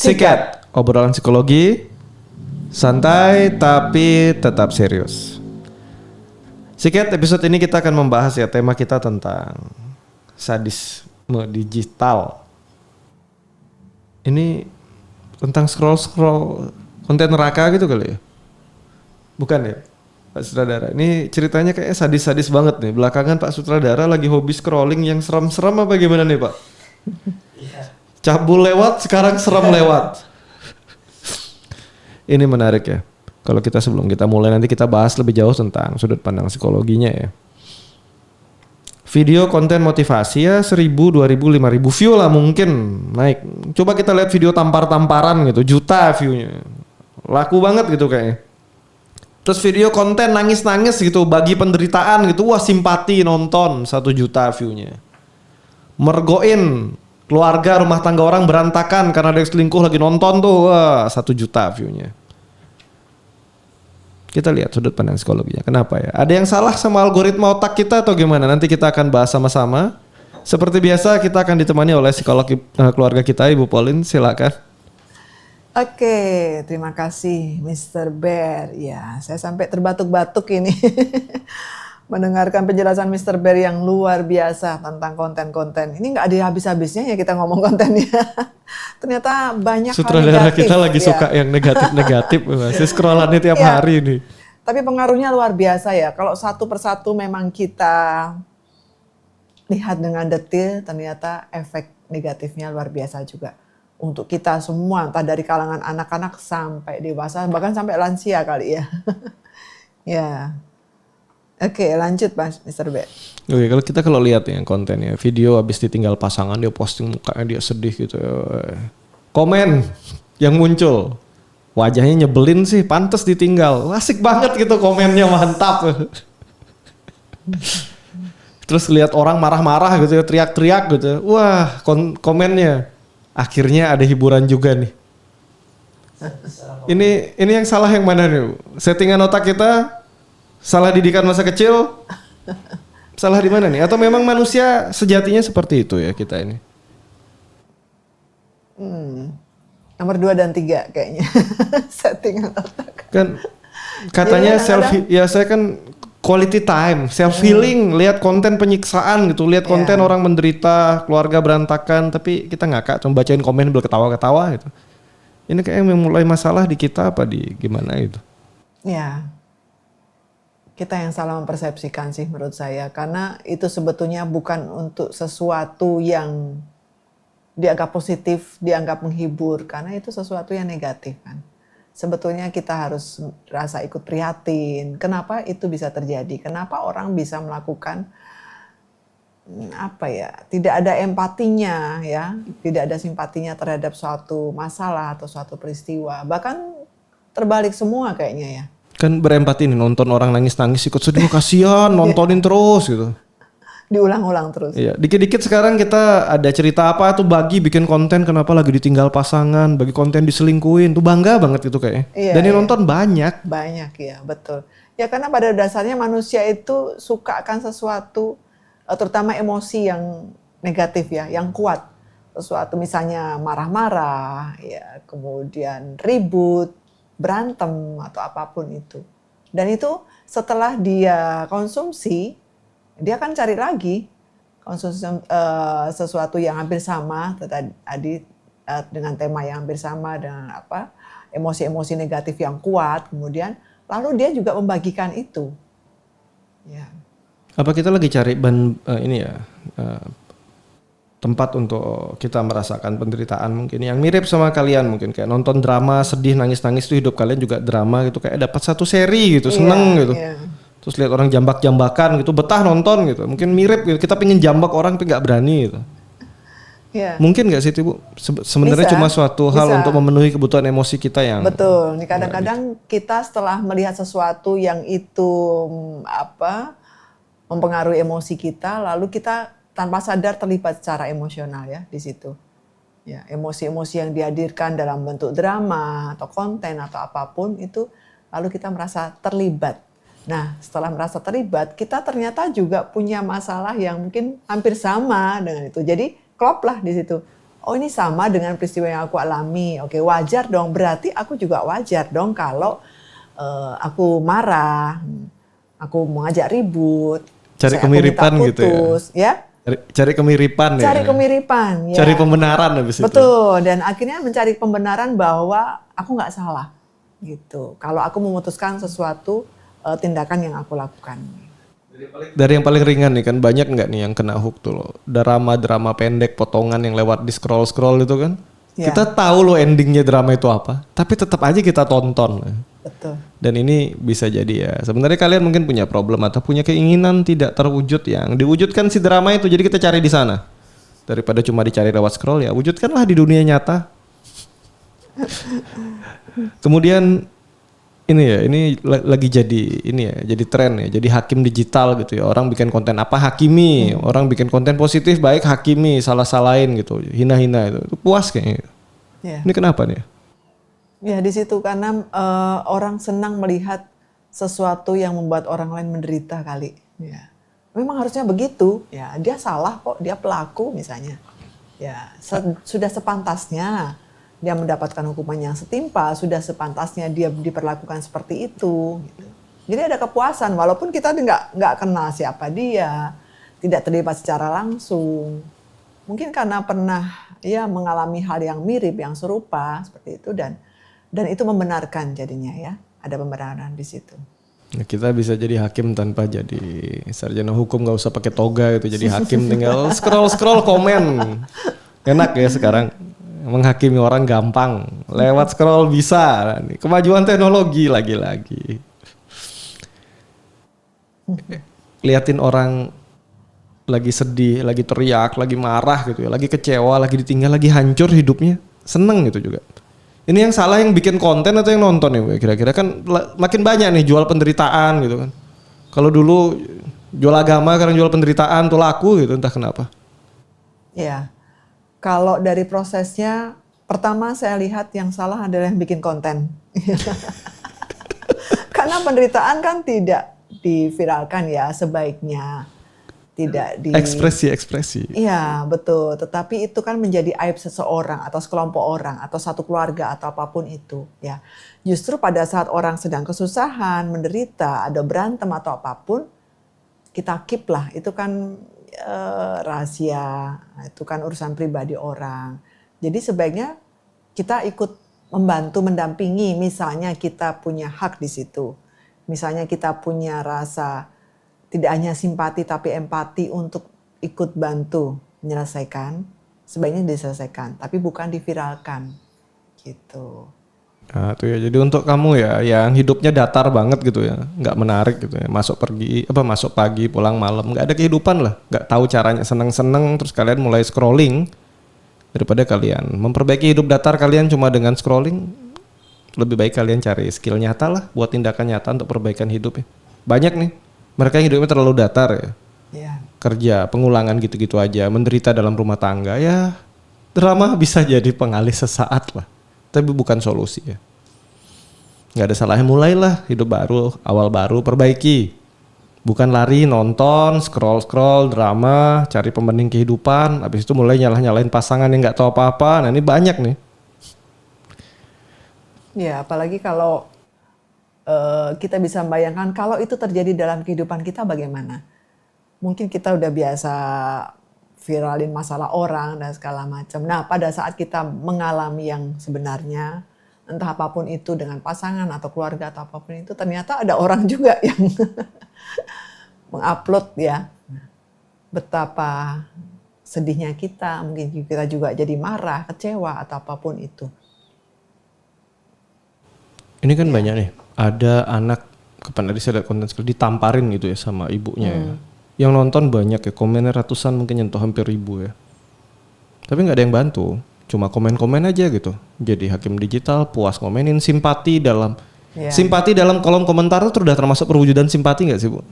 Sikat, obrolan psikologi, santai tapi tetap serius. Sikat, episode ini kita akan membahas ya, tema kita tentang sadisme digital. Ini tentang scroll konten neraka gitu kali ya? Bukan ya, Pak Sutradara? Ini ceritanya kayak sadis-sadis banget nih. Belakangan Pak Sutradara lagi hobi scrolling yang serem-serem apa gimana nih Pak? Cabul lewat, sekarang serem lewat. Ini menarik ya. Kalau kita sebelum kita mulai nanti kita bahas lebih jauh tentang sudut pandang psikologinya ya. Video konten motivasi ya 1.000, 2.000, 5.000 view lah mungkin naik. Coba kita lihat video tampar-tamparan gitu, juta view-nya. Laku banget gitu kayaknya. Terus video konten nangis-nangis gitu, bagi penderitaan gitu, wah simpati nonton 1 juta view-nya. Mergoin keluarga rumah tangga orang berantakan karena ada yang selingkuh lagi nonton tuh, wah 1 juta view-nya. Kita lihat sudut pandang psikologinya. Kenapa ya? Ada yang salah sama algoritma otak kita atau gimana? Nanti kita akan bahas sama-sama. Seperti biasa kita akan ditemani oleh psikolog keluarga kita, Ibu Pauline. Silakan. Oke, terima kasih Mr. Bear. Ya, saya sampai terbatuk-batuk ini mendengarkan penjelasan Mr. Bear yang luar biasa tentang konten-konten. Ini nggak ada habis-habisnya ya kita ngomong kontennya. Ternyata banyak Sutradara hal negatif. kita lagi suka yang negatif-negatif. Masih scrollannya tiap hari nih. Tapi pengaruhnya luar biasa ya. Kalau satu persatu memang kita lihat dengan detail, ternyata efek negatifnya luar biasa juga. Untuk kita semua, entah dari kalangan anak-anak sampai dewasa, bahkan sampai lansia kali ya. Ya. Oke, lanjut Mas Mr. B. Oke, kalau lihat yang kontennya, video habis ditinggal pasangan, dia posting mukanya dia sedih gitu. Komen yang muncul, wajahnya nyebelin sih, pantas ditinggal. Asik banget gitu komennya, mantap. Terus lihat orang marah-marah gitu, teriak-teriak gitu. Wah, komennya. Akhirnya ada hiburan juga nih. Ini yang salah yang mana nih? Settingan otak kita, salah didikan masa kecil, salah di mana nih? Atau memang manusia sejatinya seperti itu ya kita ini? Nomor 2 dan 3 kayaknya. Settingan otak. Kan katanya ya saya kan quality time, self healing, lihat konten penyiksaan gitu, lihat konten orang menderita, keluarga berantakan, tapi kita ngakak cuma bacain komen berketawa-ketawa gitu. Ini kayaknya mulai masalah di kita apa di gimana gitu? Ya, kita yang salah mempersepsikan sih menurut saya, karena itu sebetulnya bukan untuk sesuatu yang dianggap positif, dianggap menghibur, karena itu sesuatu yang negatif kan. Sebetulnya kita harus rasa ikut prihatin. Kenapa itu bisa terjadi? Kenapa orang bisa melakukan tidak ada empatinya ya, tidak ada simpatinya terhadap suatu masalah atau suatu peristiwa. Bahkan terbalik semua kayaknya ya. Kan berempati nih, nonton orang nangis-nangis ikut sedih, kasihan, nontonin terus gitu. Diulang-ulang terus. Iya, dikit-dikit sekarang kita ada cerita apa tuh bagi bikin konten kenapa lagi ditinggal pasangan, bagi konten diselingkuhin, tuh bangga banget gitu kayaknya. Iya, dan yang nonton banyak. Banyak ya, betul. Ya karena pada dasarnya manusia itu suka akan sesuatu, terutama emosi yang negatif ya, yang kuat. Sesuatu misalnya marah-marah, ya, kemudian ribut, berantem atau apapun itu. Dan itu setelah dia konsumsi, dia akan cari lagi konsumsi sesuatu yang hampir sama tadi dengan tema yang hampir sama dengan emosi-emosi negatif yang kuat, kemudian lalu dia juga membagikan itu. Ya. Apa kita lagi cari tempat untuk kita merasakan penderitaan mungkin yang mirip sama kalian, mungkin kayak nonton drama sedih nangis-nangis itu hidup kalian juga drama gitu, kayak dapat satu seri gitu, seneng gitu. Terus lihat orang jambak-jambakan gitu, betah nonton gitu. Mungkin mirip gitu. Kita pengen jambak orang tapi nggak berani gitu. Yeah. Mungkin nggak sih itu Bu? Sebenarnya cuma suatu hal untuk memenuhi kebutuhan emosi kita yang. Betul. Nih kadang-kadang kita setelah melihat sesuatu yang itu mempengaruhi emosi kita, lalu kita tanpa sadar terlibat secara emosional ya di situ. Ya, emosi-emosi yang dihadirkan dalam bentuk drama atau konten atau apapun itu, lalu kita merasa terlibat. Nah, setelah merasa terlibat, kita ternyata juga punya masalah yang mungkin hampir sama dengan itu. Jadi, klop lah di situ. oh ini sama dengan peristiwa yang aku alami. Oke, wajar dong. Berarti aku juga wajar dong kalau aku marah, aku mau ngajak ribut, Cari aku kemiripan minta gitu ya. putus, ya. Cari kemiripan ya. Cari kemiripan, ya. Cari pembenaran habis itu. Betul, dan akhirnya mencari pembenaran bahwa aku nggak salah, gitu. Kalau aku memutuskan sesuatu tindakan yang aku lakukan. Dari yang paling ringan nih kan, banyak nggak nih yang kena hook tuh loh. Drama pendek, potongan yang lewat di scroll itu kan. Ya. Kita tahu loh endingnya drama itu apa, tapi tetap aja kita tonton. Betul. Dan ini bisa jadi ya, sebenarnya kalian mungkin punya problem atau punya keinginan tidak terwujud yang diwujudkan si drama itu, jadi kita cari di sana. Daripada cuma dicari lewat scroll ya, wujudkanlah di dunia nyata. Kemudian ini lagi jadi jadi tren ya, jadi hakim digital gitu ya. Orang bikin konten apa hakimi, orang bikin konten positif baik hakimi, salah-salahin gitu, hina-hina itu puas kayaknya. Ya. Ini kenapa nih? Ya di situ karena orang senang melihat sesuatu yang membuat orang lain menderita kali. Ya. Memang harusnya begitu. Ya dia salah kok, dia pelaku misalnya. Ya sudah sepantasnya dia mendapatkan hukuman yang setimpal, sudah sepantasnya dia diperlakukan seperti itu. Gitu. Jadi ada kepuasan walaupun kita nggak kenal siapa dia, tidak terlibat secara langsung. Mungkin karena pernah ya mengalami hal yang mirip, yang serupa seperti itu dan itu membenarkan jadinya ya, ada pembenaran di situ. Nah, kita bisa jadi hakim tanpa jadi sarjana hukum, nggak usah pakai toga gitu, jadi hakim tinggal scroll komen. Enak ya sekarang menghakimi orang gampang, lewat scroll bisa. Kemajuan teknologi lagi-lagi. Liatin orang lagi sedih, lagi teriak, lagi marah gitu ya, lagi kecewa, lagi ditinggal, lagi hancur hidupnya, seneng gitu juga. Ini yang salah yang bikin konten atau yang nonton ya, kira-kira kan makin banyak nih jual penderitaan gitu kan. Kalau dulu jual agama, sekarang jual penderitaan tuh laku gitu, entah kenapa. Ya, kalau dari prosesnya, pertama saya lihat yang salah adalah yang bikin konten. Karena penderitaan kan tidak diviralkan ya sebaiknya. Tidak di ekspresi. Iya betul, tetapi itu kan menjadi aib seseorang atau sekelompok orang atau satu keluarga atau apapun itu ya. Justru pada saat orang sedang kesusahan, menderita, ada berantem atau apapun, kita keep lah, itu kan rahasia, itu kan urusan pribadi orang. Jadi sebaiknya kita ikut membantu, mendampingi, misalnya kita punya hak di situ. Misalnya kita punya rasa tidak hanya simpati tapi empati untuk ikut bantu menyelesaikan, sebaiknya diselesaikan, tapi bukan diviralkan, gitu. Nah, tuh ya. Jadi untuk kamu ya, yang hidupnya datar banget gitu ya, nggak menarik gitu ya, masuk pagi, pulang malam, nggak ada kehidupan lah, nggak tahu caranya seneng-seneng, terus kalian mulai scrolling, daripada kalian memperbaiki hidup datar kalian cuma dengan scrolling, lebih baik kalian cari skill nyata lah, buat tindakan nyata untuk perbaikan hidup ya. Banyak nih. Mereka yang hidupnya terlalu datar ya. Yeah. Kerja, pengulangan gitu-gitu aja, menderita dalam rumah tangga ya. Drama bisa jadi pengalih sesaat lah, tapi bukan solusi ya. Nggak ada salahnya, mulailah hidup baru, awal baru, perbaiki. Bukan lari nonton, scroll drama, cari pembening kehidupan, habis itu mulai nyalahin pasangan yang nggak tahu apa-apa. Nah ini banyak nih. Ya apalagi kalau kita bisa membayangkan kalau itu terjadi dalam kehidupan kita bagaimana. Mungkin kita udah biasa viralin masalah orang dan segala macam. Nah pada saat kita mengalami yang sebenarnya, entah apapun itu dengan pasangan atau keluarga atau apapun itu, ternyata ada orang juga yang mengupload ya. Betapa sedihnya kita, mungkin kita juga jadi marah, kecewa atau apapun itu. Ini kan banyak nih, ada anak, kapan tadi saya lihat konten sekali, ditamparin gitu ya sama ibunya ya. Yang nonton banyak ya, komennya ratusan, mungkin nyentuh hampir 1000 ya. Tapi nggak ada yang bantu, cuma komen-komen aja gitu. Jadi hakim digital, puas komenin, simpati dalam kolom komentar itu udah termasuk perwujudan simpati nggak sih Bu?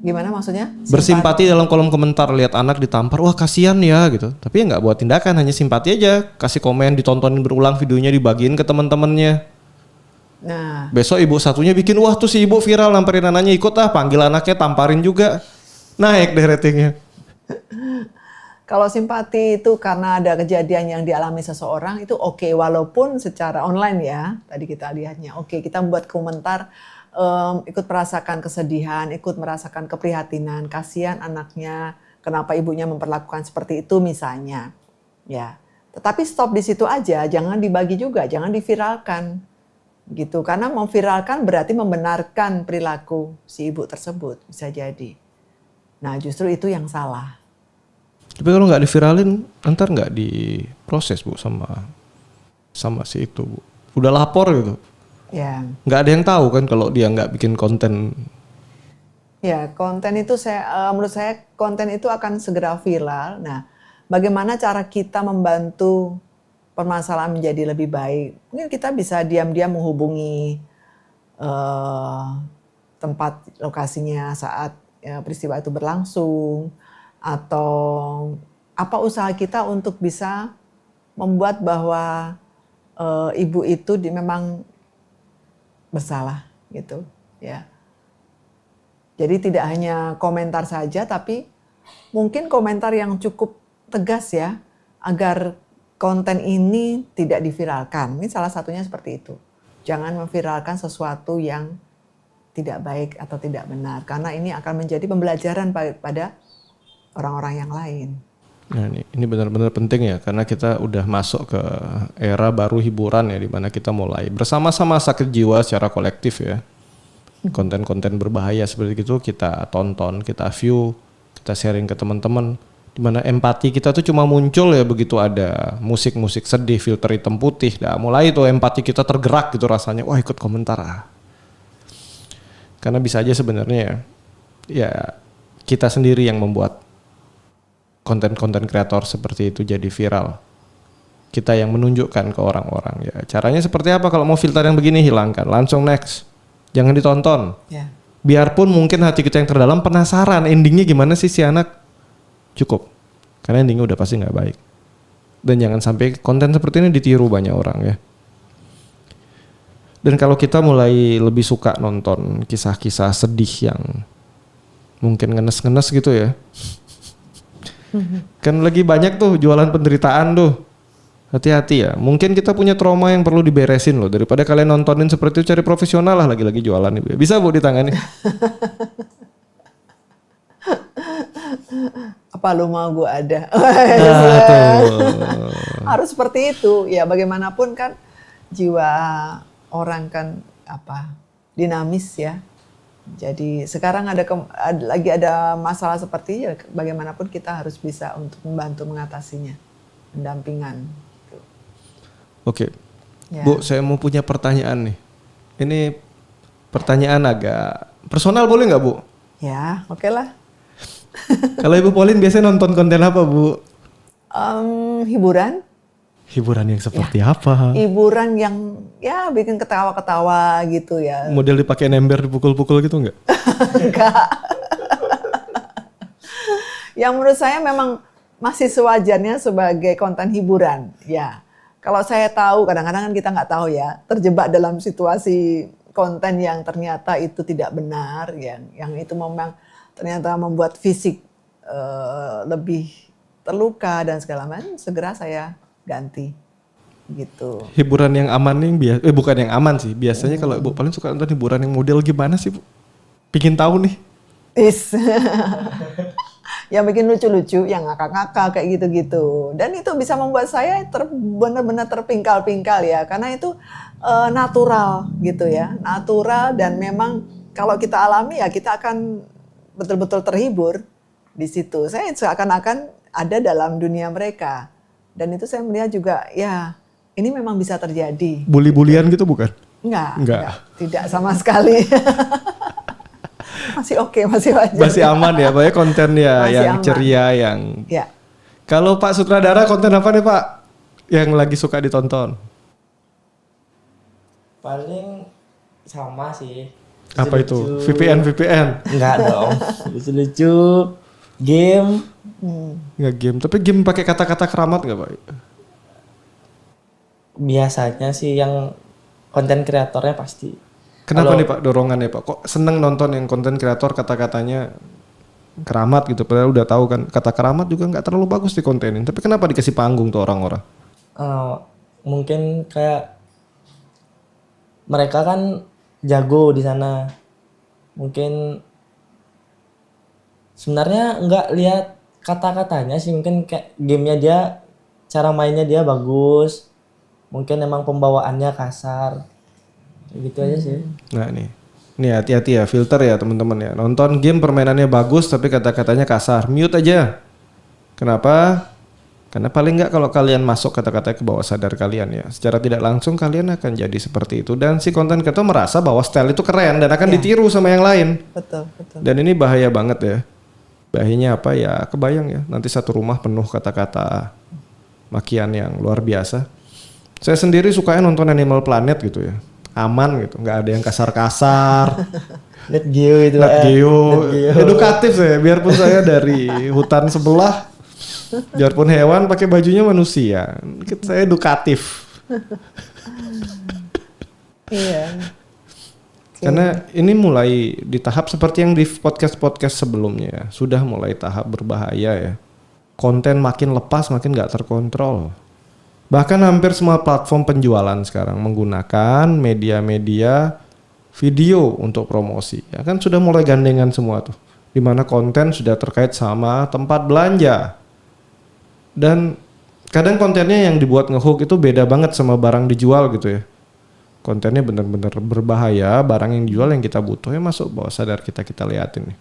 Gimana maksudnya? Bersimpati dalam kolom komentar, lihat anak ditampar, wah kasihan ya gitu. Tapi ya nggak buat tindakan, hanya simpati aja, kasih komen, ditontonin berulang videonya, dibagiin ke teman-temannya. Nah, besok ibu satunya bikin, wah tuh si ibu viral, lampirin anaknya ikut panggil anaknya, tamparin juga, naik deh ratingnya. Kalau simpati itu karena ada kejadian yang dialami seseorang itu oke, walaupun secara online ya, tadi kita lihatnya oke, kita membuat komentar, ikut merasakan kesedihan, ikut merasakan keprihatinan, kasihan anaknya, kenapa ibunya memperlakukan seperti itu misalnya, ya. Tetapi stop di situ aja, jangan dibagi juga, jangan diviralkan, gitu. Karena memviralkan berarti membenarkan perilaku si ibu tersebut, bisa jadi. Nah justru itu yang salah. Tapi kalau nggak diviralin, ntar nggak diproses Bu sama si itu Bu. Udah lapor gitu. Ya. Nggak ada yang tahu kan kalau dia nggak bikin konten. Ya, konten itu menurut saya konten itu akan segera viral. Nah, bagaimana cara kita membantu permasalahan menjadi lebih baik? Mungkin kita bisa diam-diam menghubungi tempat lokasinya saat peristiwa itu berlangsung, atau apa usaha kita untuk bisa membuat bahwa ibu itu memang bersalah gitu ya. Jadi tidak hanya komentar saja, tapi mungkin komentar yang cukup tegas ya, agar konten ini tidak diviralkan. Ini salah satunya seperti itu. Jangan memviralkan sesuatu yang tidak baik atau tidak benar, karena ini akan menjadi pembelajaran pada orang-orang yang lain. Nah ini benar-benar penting ya, karena kita udah masuk ke era baru hiburan ya, di mana kita mulai bersama-sama sakit jiwa secara kolektif ya. Konten-konten berbahaya seperti itu kita tonton, kita view, kita sharing ke teman-teman. Di mana empati kita tuh cuma muncul ya begitu ada musik-musik sedih, filter hitam putih. Nah mulai tuh empati kita tergerak gitu rasanya, wah ikut komentar ah. Karena bisa aja sebenarnya ya kita sendiri yang membuat konten-konten kreator seperti itu jadi viral. Kita yang menunjukkan ke orang-orang ya. Caranya seperti apa? Kalau mau filter yang begini hilangkan, langsung next. Jangan ditonton. Ya. Biarpun mungkin hati kita yang terdalam penasaran endingnya gimana sih si anak. Cukup. Karena endingnya udah pasti nggak baik. Dan jangan sampai konten seperti ini ditiru banyak orang ya. Dan kalau kita mulai lebih suka nonton kisah-kisah sedih yang mungkin ngenes-ngenes gitu ya. Kan lagi banyak tuh jualan penderitaan tuh. Hati-hati ya. Mungkin kita punya trauma yang perlu diberesin loh. Daripada kalian nontonin seperti itu, cari profesional lah lagi-lagi jualan ibu. Bisa Bu ditangani? Apa lu mau gue ada? Harus seperti itu. Ya bagaimanapun kan jiwa orang kan dinamis ya. Jadi sekarang lagi ada masalah seperti ya, bagaimanapun kita harus bisa untuk membantu mengatasinya, pendampingan. Gitu. Oke, Ya. Bu, saya mau punya pertanyaan nih. Ini pertanyaan agak personal, boleh nggak Bu? Ya, oke lah. Kalau Ibu Pauline biasanya nonton konten apa Bu? Hiburan. Hiburan yang seperti apa? Hiburan yang ya bikin ketawa-ketawa gitu ya. Model dipakai ember dipukul-pukul gitu nggak? Enggak. Yang menurut saya memang masih sewajarnya sebagai konten hiburan. Ya, kalau saya tahu, kadang-kadang kan kita nggak tahu ya, terjebak dalam situasi konten yang ternyata itu tidak benar, yang itu memang ternyata membuat fisik lebih terluka dan segala macam, segera saya ganti gitu. Hiburan yang aman nih bukan yang aman sih. Biasanya kalau Ibu paling suka nonton hiburan yang model gimana sih Bu? Pingin tahu nih. Yang bikin lucu-lucu, yang ngakak-ngakak kayak gitu-gitu. Dan itu bisa membuat saya benar-benar terpingkal-pingkal ya, karena itu natural gitu ya, natural, dan memang kalau kita alami ya kita akan betul-betul terhibur di situ. Saya seakan-akan ada dalam dunia mereka. Dan itu saya melihat juga, ya ini memang bisa terjadi. Bully-bulian gitu bukan? Enggak. Tidak sama sekali. Masih oke, masih wajar. Masih aman ya, Pak ya, konten ya Masih yang aman. ceria yang. Ya. Kalau Pak Sutradara konten apa nih Pak yang lagi suka ditonton? Paling sama sih. Apa itu? VPN? Enggak dong. Lucu-lucu. Game. Nggak game, tapi game pakai kata-kata keramat nggak Pak? Biasanya sih yang konten kreatornya pasti. Kenapa Kalau- nih Pak dorongannya Pak? Kok seneng nonton yang konten kreator kata-katanya keramat gitu. Padahal udah tahu kan kata keramat juga nggak terlalu bagus dikontenin. Tapi kenapa dikasih panggung tuh orang-orang? Mungkin kayak mereka kan jago di sana. Mungkin sebenarnya nggak lihat kata-katanya sih, mungkin kayak gamenya dia, cara mainnya dia bagus. Mungkin emang pembawaannya kasar. Kayak gitu aja sih. Nah nih hati-hati ya, filter ya teman-teman ya. Nonton game permainannya bagus tapi kata-katanya kasar, mute aja. Kenapa? Karena paling nggak kalau kalian masuk kata-kata ke bawah sadar kalian ya, secara tidak langsung kalian akan jadi seperti itu. Dan si konten kreator merasa bahwa style itu keren dan akan ditiru sama yang lain. Betul. Dan ini bahaya banget ya. Bahayanya apa ya? Kebayang ya, nanti satu rumah penuh kata-kata makian yang luar biasa. Saya sendiri sukanya nonton Animal Planet gitu ya. Aman gitu, nggak ada yang kasar-kasar. Net Geo itu. Nat Geo, edukatif saya. Biarpun saya dari hutan sebelah, biarpun hewan pakai bajunya manusia, saya edukatif. Iya. Karena ini mulai di tahap seperti yang di podcast-podcast sebelumnya ya, sudah mulai tahap berbahaya ya. Konten makin lepas, makin nggak terkontrol. Bahkan hampir semua platform penjualan sekarang menggunakan media-media video untuk promosi. Ya kan sudah mulai gandengan semua tuh. Dimana konten sudah terkait sama tempat belanja. Dan kadang kontennya yang dibuat ngehook itu beda banget sama barang dijual gitu ya. Kontennya benar-benar berbahaya, barang yang dijual yang kita butuh ya masuk bawah sadar kita liatin nih.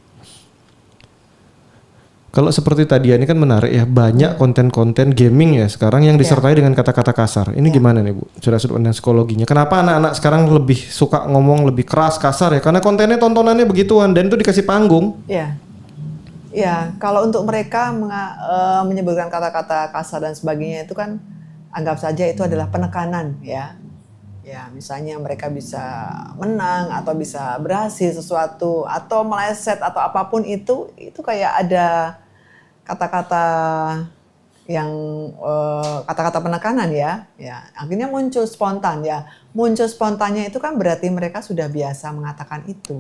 Kalau seperti tadi ini kan menarik ya, banyak konten-konten gaming ya sekarang yang disertai dengan kata-kata kasar. Ini gimana nih Bu? Sudut pandang psikologinya. Kenapa anak-anak sekarang lebih suka ngomong lebih keras, kasar ya? Karena kontennya tontonannya begituan dan itu dikasih panggung. Iya. Ya, kalau untuk mereka menyebutkan kata-kata kasar dan sebagainya itu kan anggap saja itu adalah penekanan ya. Ya, misalnya mereka bisa menang atau bisa berhasil sesuatu atau meleset atau apapun itu kayak ada kata-kata yang kata-kata penekanan ya. Ya, akhirnya muncul spontan ya. Muncul spontannya itu kan berarti mereka sudah biasa mengatakan itu.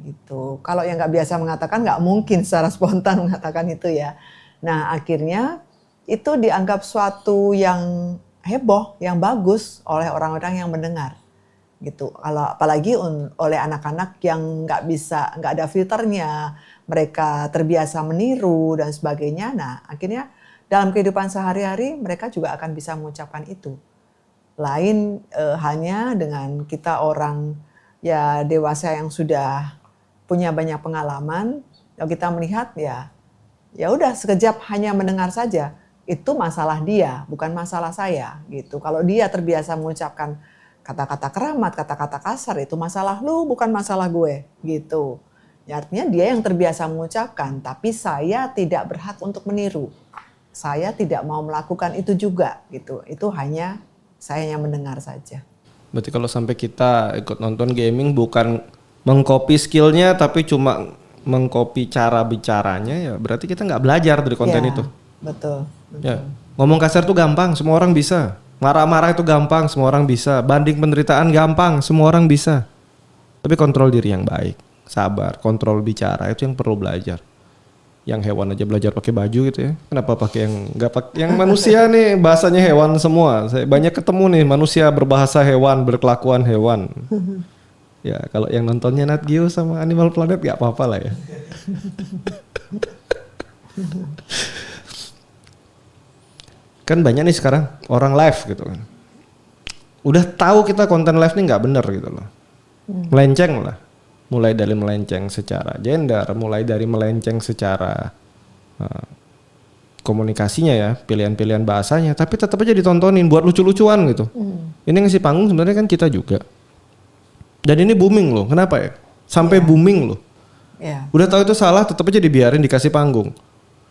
Gitu. Kalau yang nggak biasa mengatakan nggak mungkin secara spontan mengatakan itu ya. Nah akhirnya itu dianggap suatu yang heboh, yang bagus oleh orang-orang yang mendengar. Gitu. Kalau apalagi oleh anak-anak yang nggak ada filternya, mereka terbiasa meniru dan sebagainya. Nah akhirnya dalam kehidupan sehari-hari mereka juga akan bisa mengucapkan itu. Lain hanya dengan kita orang ya dewasa yang sudah punya banyak pengalaman, kalau kita melihat ya udah sekejap hanya mendengar saja, itu masalah dia, bukan masalah saya gitu. Kalau dia terbiasa mengucapkan kata-kata keramat, kata-kata kasar, itu masalah lu, bukan masalah gue gitu. Ya, artinya dia yang terbiasa mengucapkan, tapi saya tidak berhak untuk meniru. Saya tidak mau melakukan itu juga gitu. Itu hanya saya yang mendengar saja. Berarti kalau sampai kita ikut nonton gaming bukan mengcopy skillnya tapi cuma mengcopy cara bicaranya ya berarti kita nggak belajar dari konten itu. Betul. Ya, ngomong kasar tuh gampang, semua orang bisa. Marah-marah itu gampang, semua orang bisa. Banding penderitaan gampang, semua orang bisa. Tapi kontrol diri yang baik, sabar, kontrol bicara itu yang perlu belajar. Yang hewan aja belajar pakai baju gitu ya. Kenapa pakai yang nggak pakai? Yang manusia nih bahasanya hewan semua. Saya banyak ketemu nih manusia berbahasa hewan, berkelakuan hewan. Ya kalau yang nontonnya Nat Geo sama Animal Planet gak apa-apa lah ya. Kan banyak nih sekarang orang live gitu kan. Udah tahu kita konten live nih gak bener gitu loh. Melenceng lah. Mulai dari melenceng secara gender, mulai dari melenceng secara komunikasinya ya, pilihan-pilihan bahasanya. Tapi tetap aja ditontonin buat lucu-lucuan gitu. Ini ngasih panggung sebenarnya kan kita juga. Dan ini booming loh, kenapa ya? Sampai booming loh. Ya. Udah tahu itu salah, tetap aja dibiarin dikasih panggung.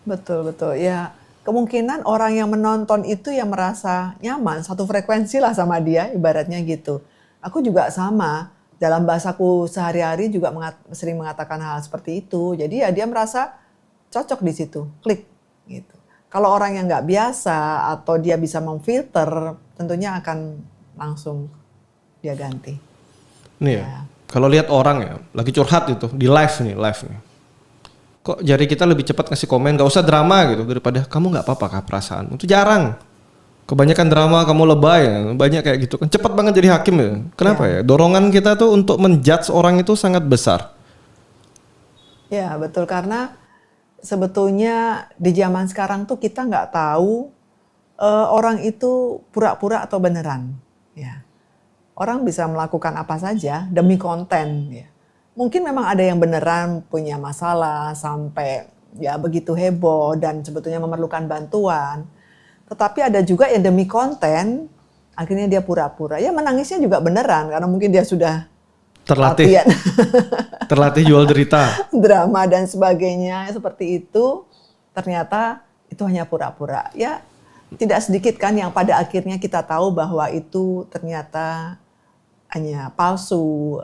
Betul. Ya, kemungkinan orang yang menonton itu yang merasa nyaman, satu frekuensi lah sama dia, ibaratnya gitu. Aku juga sama, dalam bahasaku sehari-hari juga sering mengatakan hal seperti itu. Jadi ya dia merasa cocok di situ, klik gitu. Kalau orang yang nggak biasa atau dia bisa memfilter, tentunya akan langsung dia ganti. Nih ya, kalau lihat orang ya, lagi curhat itu di live nih. Kok jari kita lebih cepat ngasih komen, gak usah drama gitu daripada kamu nggak apa-apa kah perasaan. Itu jarang. Kebanyakan drama kamu lebay, banyak kayak gitu kan. Cepat banget jadi hakim ya. Kenapa ya? Dorongan kita tuh untuk menjudge orang itu sangat besar. Ya betul, karena sebetulnya di zaman sekarang tuh kita nggak tahu orang itu pura-pura atau beneran. Ya, orang bisa melakukan apa saja demi konten. Ya, mungkin memang ada yang beneran punya masalah sampai ya begitu heboh dan sebetulnya memerlukan bantuan. Tetapi ada juga yang demi konten akhirnya dia pura-pura. Ya menangisnya juga beneran karena mungkin dia sudah Terlatih, latihan. terlatih jual derita. Drama dan sebagainya seperti itu, ternyata itu hanya pura-pura. Ya tidak sedikit kan yang pada akhirnya kita tahu bahwa itu ternyata hanya palsu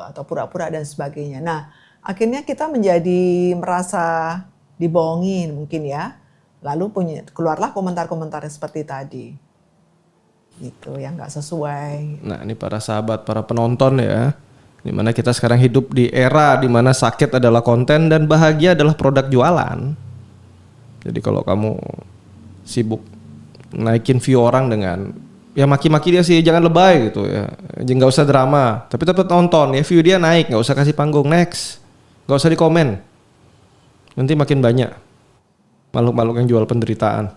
atau pura-pura dan sebagainya. Nah akhirnya kita menjadi merasa dibohongin mungkin ya. Lalu keluarlah komentar-komentar seperti tadi. Gitu yang nggak sesuai. Nah ini para sahabat, para penonton ya. Dimana kita sekarang hidup di era dimana sakit adalah konten dan bahagia adalah produk jualan. Jadi kalau kamu sibuk naikin view orang dengan ya maki-maki dia sih, jangan lebay gitu ya. Jadi nggak usah drama, tapi tetap nonton ya, view dia naik, nggak usah kasih panggung, next. Nggak usah di komen. Nanti makin banyak makhluk-makhluk yang jual penderitaan.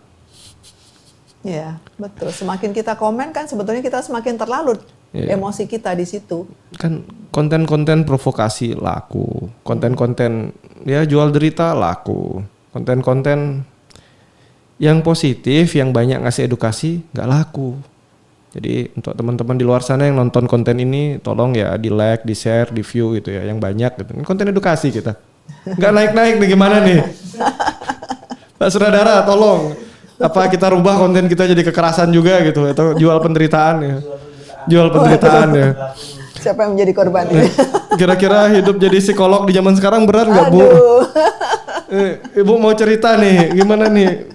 Ya betul. Semakin kita komen kan sebetulnya kita semakin terlalu emosi kita di situ. Kan konten-konten provokasi laku, konten-konten ya jual derita laku, konten-konten yang positif yang banyak ngasih edukasi nggak laku. Jadi untuk teman-teman di luar sana yang nonton konten ini, tolong ya di like, di share, di view gitu ya, yang banyak gitu. Ini konten edukasi kita, nggak naik-naik nih gimana nih? Pak Sutradara tolong, apa kita rubah konten kita jadi kekerasan juga gitu atau jual penderitaan ya? Jual penderitaan ya. Siapa yang menjadi korban ini? Kira-kira hidup jadi psikolog di zaman sekarang berat nggak Bu? Ibu mau cerita nih, gimana nih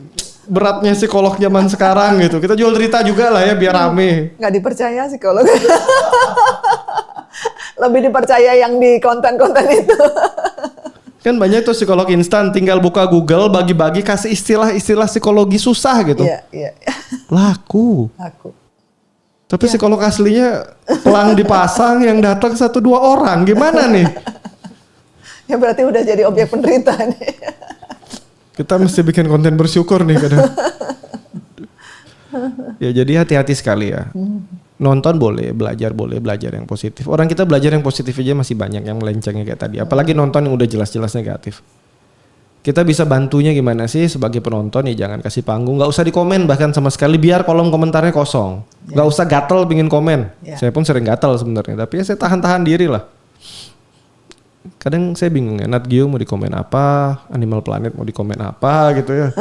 beratnya psikolog zaman sekarang gitu? Kita jual derita juga lah ya biar rame. Nggak dipercaya psikolog. Lebih dipercaya yang di konten-konten itu. Kan banyak tuh psikolog instan, tinggal buka Google, bagi-bagi kasih istilah-istilah psikologi susah gitu. Iya. Laku. Aku. Tapi psikolog aslinya pelang dipasang yang datang 1-2 orang. Gimana nih? Ya berarti udah jadi objek penderitaan. Kita mesti bikin konten bersyukur nih kadang. Ya jadi hati-hati sekali ya. Nonton boleh belajar yang positif. Orang kita belajar yang positif aja masih banyak yang melencengnya kayak tadi. Apalagi nonton yang udah jelas-jelas negatif. Kita bisa bantunya gimana sih sebagai penonton ya, jangan kasih panggung, nggak usah di komen bahkan sama sekali, biar kolom komentarnya kosong, nggak usah gatel pingin komen. Saya pun sering gatel sebenarnya, tapi ya saya tahan diri lah. Kadang saya bingung ya, Nat Geo mau di komen apa, Animal Planet mau di komen apa gitu ya.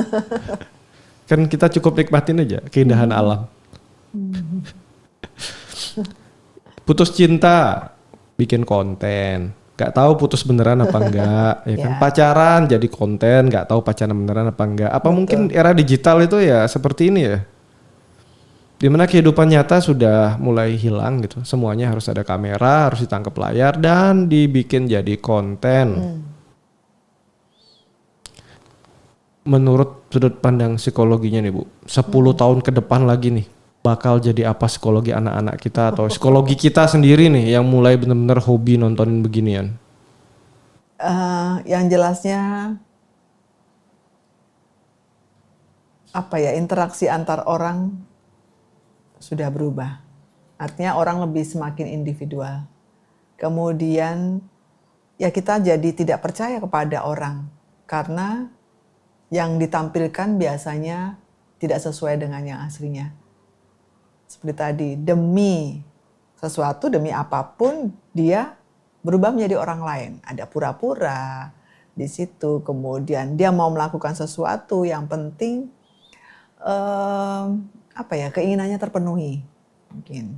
Kan kita cukup nikmatin aja keindahan alam. Putus cinta, bikin konten. Gak tahu putus beneran apa enggak, ya kan? Pacaran jadi konten, gak tahu pacaran beneran apa enggak. Apa mungkin era digital itu ya seperti ini ya? Dimana kehidupan nyata sudah mulai hilang gitu. Semuanya harus ada kamera, harus ditangkap layar dan dibikin jadi konten. Menurut sudut pandang psikologinya nih Bu, 10 tahun ke depan lagi nih, bakal jadi apa psikologi anak-anak kita atau psikologi kita sendiri nih yang mulai benar-benar hobi nontonin beginian? Yang jelasnya apa ya, interaksi antar orang sudah berubah. Artinya orang lebih semakin individual. Kemudian ya kita jadi tidak percaya kepada orang karena yang ditampilkan biasanya tidak sesuai dengan yang aslinya. Seperti tadi, demi sesuatu, demi apapun, dia berubah menjadi orang lain. Ada pura-pura di situ, kemudian dia mau melakukan sesuatu yang penting, keinginannya terpenuhi, mungkin.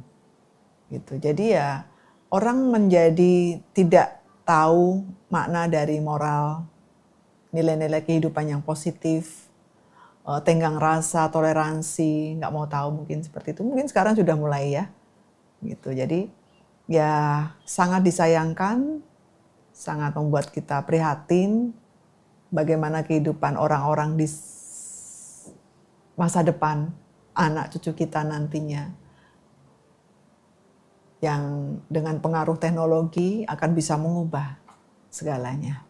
Gitu. Jadi ya orang menjadi tidak tahu makna dari moral, nilai-nilai kehidupan yang positif. Tenggang rasa, toleransi, nggak mau tahu mungkin seperti itu. Mungkin sekarang sudah mulai ya, gitu. Jadi ya sangat disayangkan, sangat membuat kita prihatin bagaimana kehidupan orang-orang di masa depan, anak cucu kita nantinya, yang dengan pengaruh teknologi akan bisa mengubah segalanya.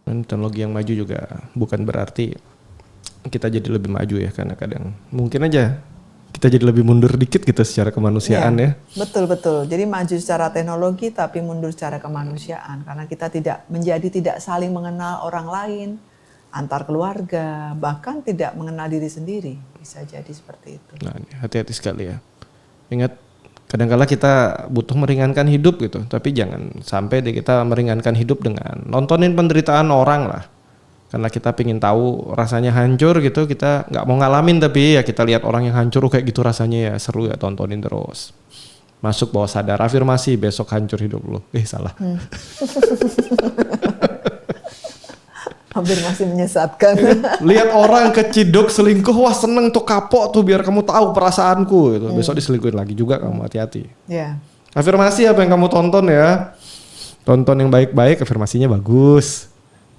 Dan teknologi yang maju juga bukan berarti kita jadi lebih maju ya, karena kadang mungkin aja kita jadi lebih mundur dikit gitu secara kemanusiaan ya. Betul. Jadi maju secara teknologi tapi mundur secara kemanusiaan, karena kita tidak saling mengenal orang lain, antar keluarga, bahkan tidak mengenal diri sendiri. Bisa jadi seperti itu. Nah, hati-hati sekali ya. Ingat, kadang-kala kita butuh meringankan hidup gitu, tapi jangan sampai kita meringankan hidup dengan nontonin penderitaan orang lah. Karena kita pingin tahu rasanya hancur gitu, kita nggak mau ngalamin, tapi ya kita lihat orang yang hancur kayak gitu rasanya ya seru ya, tontonin terus. Masuk bawah sadar, afirmasi besok hancur hidup lo. Salah. Hampir masih menyesatkan. Lihat orang keciduk selingkuh, wah seneng tuh, kapok tuh, biar kamu tahu perasaanku gitu. Besok diselingkuhin lagi juga, kamu hati-hati. Ya. Afirmasi apa yang kamu tonton ya? Tonton yang baik-baik, afirmasinya bagus.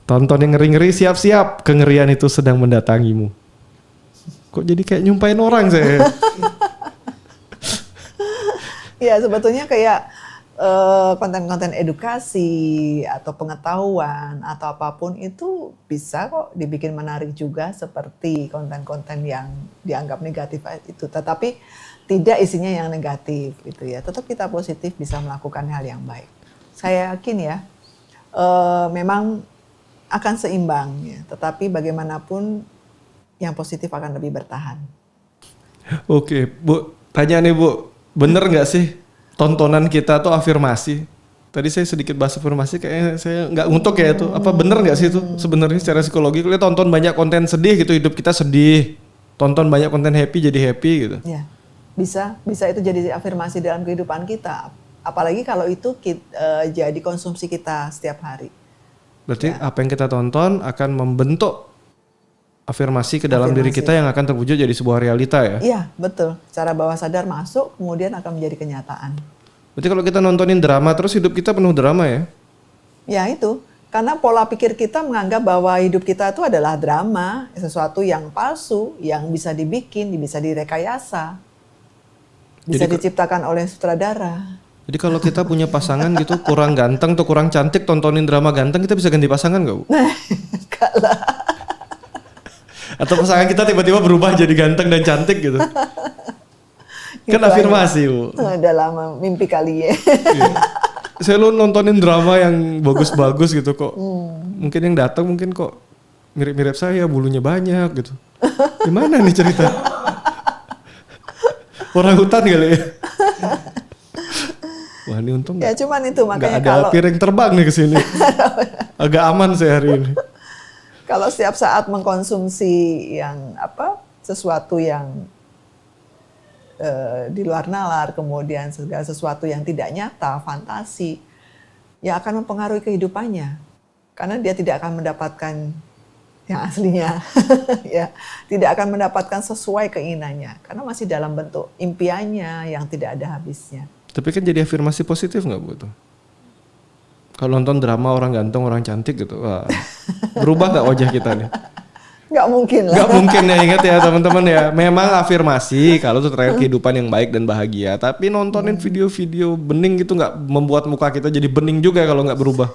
Tonton yang ngeri-ngeri, siap-siap kengerian itu sedang mendatangimu. Kok jadi kayak nyumpain orang saya? Ya, sebetulnya kayak konten-konten edukasi atau pengetahuan atau apapun itu bisa kok dibikin menarik juga, seperti konten-konten yang dianggap negatif itu, tetapi tidak isinya yang negatif gitu ya. Tetap kita positif, bisa melakukan hal yang baik. Saya yakin ya, memang akan seimbang ya, tetapi bagaimanapun yang positif akan lebih bertahan. Oke, Bu, tanya nih Bu, bener nggak sih tontonan kita tuh afirmasi? Tadi saya sedikit bahas afirmasi, kayaknya saya nggak ngutuk ya itu. Apa bener nggak sih itu sebenarnya secara psikologi? Kita tonton banyak konten sedih gitu, hidup kita sedih. Tonton banyak konten happy, jadi happy gitu. Ya, bisa itu jadi afirmasi dalam kehidupan kita. Apalagi kalau itu jadi konsumsi kita setiap hari. Berarti apa yang kita tonton akan membentuk afirmasi ke dalam diri kita yang akan terwujud jadi sebuah realita ya? Iya, betul. Secara bawah sadar masuk, kemudian akan menjadi kenyataan. Berarti kalau kita nontonin drama terus, hidup kita penuh drama ya? Ya itu, karena pola pikir kita menganggap bahwa hidup kita itu adalah drama, sesuatu yang palsu, yang bisa dibikin, bisa direkayasa, bisa diciptakan oleh sutradara. Jadi kalau kita punya pasangan gitu kurang ganteng atau kurang cantik, tontonin drama ganteng, kita bisa ganti pasangan nggak Bu? Enggak lah. Atau pasangan kita tiba-tiba berubah jadi ganteng dan cantik gitu? Kan afirmasi Bu. Udah lama mimpi kali ya. Iya. Saya lu nontonin drama yang bagus-bagus gitu kok. Mungkin yang datang mungkin kok mirip-mirip saya, bulunya banyak gitu. Gimana nih cerita? Orang hutan kali ya? Wah ini untung ya cuman itu makanya nggak ada piring terbang nih ke sini. Agak aman saya hari ini. Kalau setiap saat mengkonsumsi yang sesuatu yang di luar nalar, kemudian segala sesuatu yang tidak nyata, fantasi, ya akan mempengaruhi kehidupannya. Karena dia tidak akan mendapatkan yang aslinya, ya tidak akan mendapatkan sesuai keinginannya, karena masih dalam bentuk impiannya yang tidak ada habisnya. Tapi kan jadi afirmasi positif nggak Bu tuh? Kalau nonton drama orang ganteng, orang cantik gitu, wah, berubah nggak wajah kita nih? Nggak mungkin lah. Nggak mungkin ya, ingat ya teman-teman ya. Memang afirmasi kalau tuh terkait kehidupan yang baik dan bahagia. Tapi nontonin video-video bening gitu nggak membuat muka kita jadi bening juga kalau nggak berubah.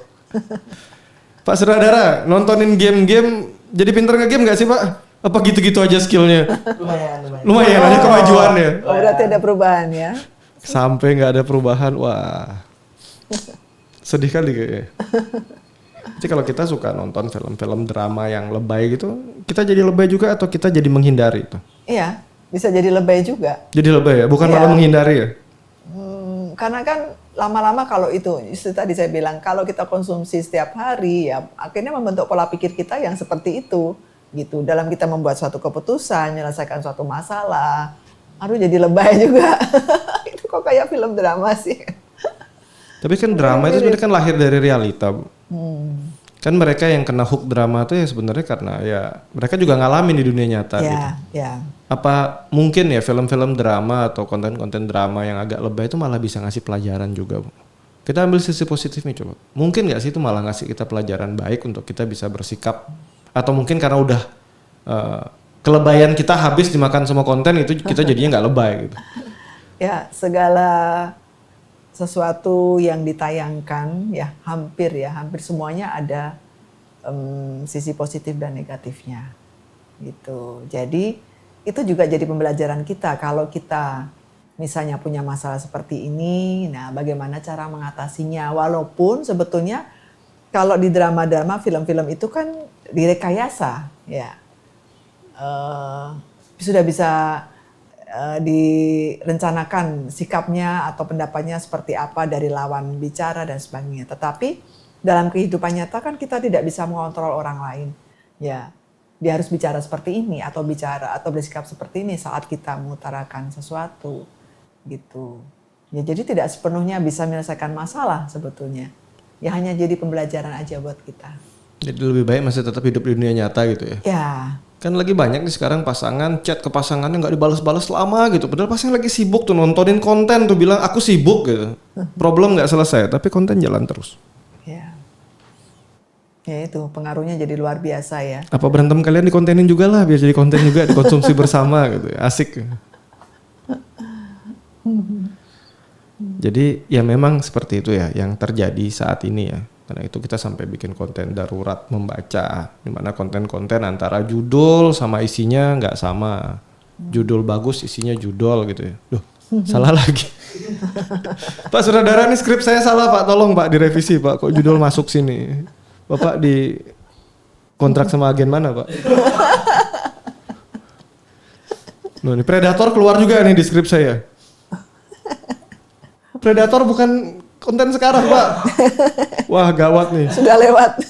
Pak Sutradara, nontonin game-game jadi pinter nge-game nggak sih Pak? Apa gitu-gitu aja skillnya? Lumayan ada kemajuan ya. Oh, berarti ada perubahan ya. Sampai nggak ada perubahan, wah sedih kali kayaknya. Jadi kalau kita suka nonton film-film drama yang lebay gitu, kita jadi lebay juga atau kita jadi menghindari itu? Iya, bisa jadi lebay juga. Jadi lebay ya, bukan malah menghindari ya? Karena kan lama-lama kalau itu tadi saya bilang, kalau kita konsumsi setiap hari ya akhirnya membentuk pola pikir kita yang seperti itu gitu. Dalam kita membuat suatu keputusan, menyelesaikan suatu masalah, aduh jadi lebay juga. Itu kok kayak film drama sih. Tapi kan drama itu sebenarnya kan lahir dari realita. Kan mereka yang kena hook drama itu ya sebenarnya karena ya mereka juga ngalamin di dunia nyata gitu. Ya. Apa mungkin ya film-film drama atau konten-konten drama yang agak lebay itu malah bisa ngasih pelajaran juga Bu? Kita ambil sisi positifnya coba. Mungkin nggak sih itu malah ngasih kita pelajaran baik untuk kita bisa bersikap, atau mungkin karena udah kelebayan kita habis dimakan semua konten itu kita jadinya nggak lebay gitu. Ya, segala sesuatu yang ditayangkan ya hampir semuanya ada sisi positif dan negatifnya gitu. Jadi itu juga jadi pembelajaran kita kalau kita misalnya punya masalah seperti ini, nah bagaimana cara mengatasinya. Walaupun sebetulnya kalau di drama-drama, film-film itu kan direkayasa ya. Sudah bisa direncanakan sikapnya atau pendapatnya seperti apa dari lawan bicara dan sebagainya. Tetapi dalam kehidupan nyata kan kita tidak bisa mengontrol orang lain. Ya, dia harus bicara seperti ini atau bersikap seperti ini saat kita mengutarakan sesuatu gitu. Ya, jadi tidak sepenuhnya bisa menyelesaikan masalah sebetulnya. Ya hanya jadi pembelajaran aja buat kita. Jadi lebih baik masih tetap hidup di dunia nyata gitu ya. Ya. Kan lagi banyak nih sekarang pasangan chat ke pasangannya nggak dibalas-balas lama gitu. Padahal pasangan lagi sibuk tuh nontonin konten tuh bilang aku sibuk gitu. Problem nggak selesai tapi konten jalan terus. Ya. Ya itu pengaruhnya jadi luar biasa ya. Apa berantem kalian dikontenin juga lah biar jadi konten juga dikonsumsi bersama gitu. Asik. Jadi ya memang seperti itu ya yang terjadi saat ini ya. Karena itu kita sampai bikin konten darurat membaca, dimana konten-konten antara judul sama isinya nggak sama. Judul bagus, isinya judul gitu ya. Duh, salah lagi. Pak Saudara, ini skrip saya salah Pak, tolong Pak direvisi Pak. Kok judul masuk sini? Bapak di kontrak sama agen mana Pak? Loh, ini Predator keluar juga nih di skrip saya. Predator bukan konten sekarang Pak. Wah gawat nih. Sudah lewat.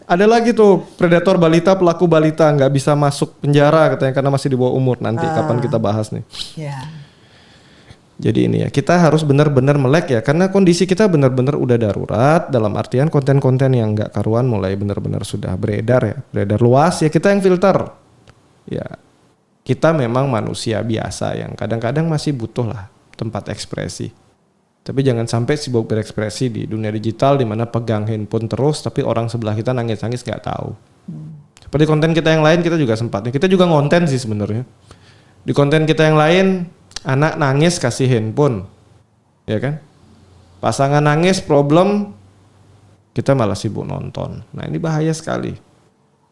Ada lagi tuh Predator balita, pelaku balita nggak bisa masuk penjara katanya karena masih di bawah umur. Nanti kapan kita bahas nih. Ya. Jadi ini ya kita harus benar-benar melek ya karena kondisi kita benar-benar udah darurat dalam artian konten-konten yang nggak karuan mulai benar-benar sudah beredar ya, beredar luas ya kita yang filter. Ya kita memang manusia biasa yang kadang-kadang masih butuh lah tempat ekspresi. Tapi jangan sampai sibuk berekspresi di dunia digital di mana pegang handphone terus tapi orang sebelah kita nangis-nangis nggak tahu. Seperti konten kita yang lain kita juga sempatnya. Kita juga ngonten sih sebenarnya. Di konten kita yang lain anak nangis kasih handphone. Ya kan? Pasangan nangis problem kita malah sibuk nonton. Nah, ini bahaya sekali.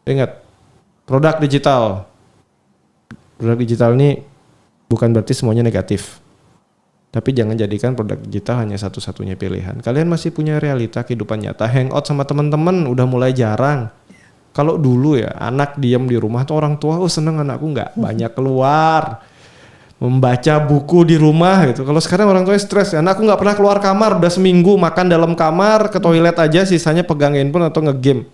Ingat, produk digital. Produk digital ini bukan berarti semuanya negatif. Tapi jangan jadikan produk digital hanya satu-satunya pilihan. Kalian masih punya realita kehidupan nyata. Hangout sama teman-teman udah mulai jarang. Kalau dulu ya anak diam di rumah tuh orang tua, oh seneng anakku nggak banyak keluar. Membaca buku di rumah gitu. Kalau sekarang orang tua stres ya. Anakku nggak pernah keluar kamar, udah seminggu makan dalam kamar, ke toilet aja sisanya pegang handphone atau ngegame.